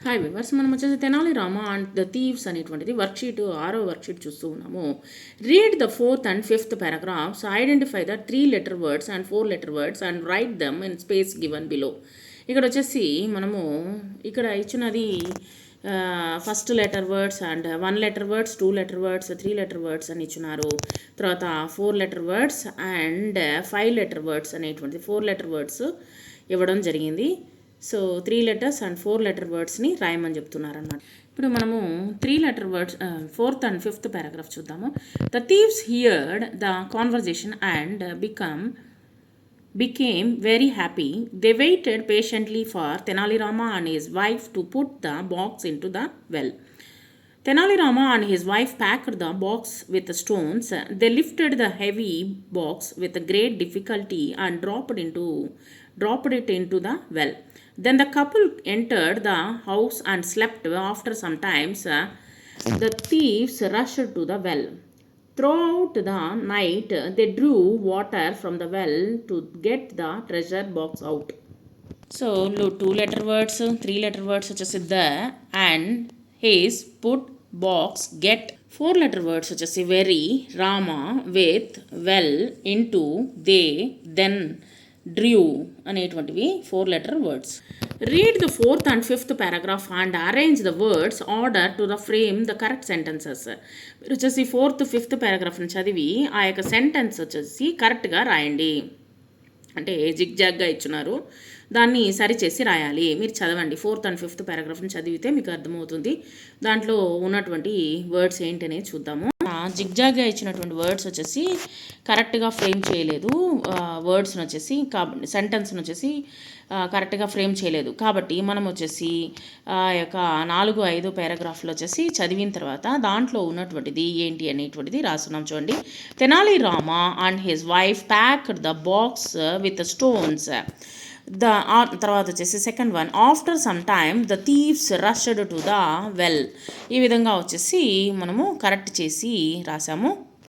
Hi viewers, మనం వచ్చేసి Tenali Rama and the thieves అనేటువంటిది వర్క్షీట్ 6వ వర్క్షీట్ చూస్తూ ఉన్నాము. Read the 4th and 5th paragraphs, identify the 3 letter words and 4 letter words and write them in space given below. ఇక్కడ వచ్చేసి మనము ఇక్కడ ఇచ్చినది first letter words and 1 letter words, 2 letter words, 3 letter words అని ఇచ్చినారు. తర్వాత 4 letter words and 5 letter words అనేటువంటిది 4 letter words ఇవ్వడం జరిగింది. సో 3 letters and 4 letter wordsని రాయమని చెప్తున్నారన్నమాట. ఇప్పుడు మనము 3 letter words 4th and 5th paragraph చూద్దాము. The thieves heard the conversation and became very happy. They waited patiently for Tenali Rama and his wife to put the box into the well. Tenali Rama and his wife packed the box with stones. They lifted the heavy box with great difficulty and dropped it into the well. Then the couple entered the house and slept. After some time, the thieves rushed to the well. Throughout the night, they drew water from the well to get the treasure box out. So, 2 letter words, 3 letter words such as the and, his, put, box, get. 4 letter words such as very, Rama, with, well, into, they, then, drew అనేటువంటివి 4 letter words. Read the 4th and 5th paragraph and arrange the words order to the frame the correct sentences. మీరు వచ్చేసి 4th 5th paragraphని చదివి ఆ యొక్క sentence వచ్చేసి కరెక్ట్గా రాయండి. అంటే జిగ్జాగ్గా ఇచ్చున్నారు, దాన్ని సరిచేసి రాయాలి. మీరు చదవండి. 4th and 5th paragraphని చదివితే మీకు అర్థమవుతుంది దాంట్లో ఉన్నటువంటి వర్డ్స్ ఏంటనేది చూద్దాము. జిగ్జాగ్గా ఇచ్చినటువంటి వర్డ్స్ వచ్చేసి కరెక్ట్గా ఫ్రేమ్ చేయలేదు, వర్డ్స్ని వచ్చేసి సెంటెన్స్ని వచ్చేసి కరెక్ట్గా ఫ్రేమ్ చేయలేదు. కాబట్టి మనం వచ్చేసి యొక్క 4-5 పారాగ్రాఫ్లు వచ్చేసి చదివిన తర్వాత దాంట్లో ఉన్నటువంటిది ఏంటి అనేటువంటిది రాస్తున్నాం. చూడండి. Tenali Rama and his wife packed the box with stones. తర్వాత వచ్చేసి second one, after some time the thieves rushed to the well. ఈ విధంగా వచ్చేసి మనము కరెక్ట్ చేసి రాసాము.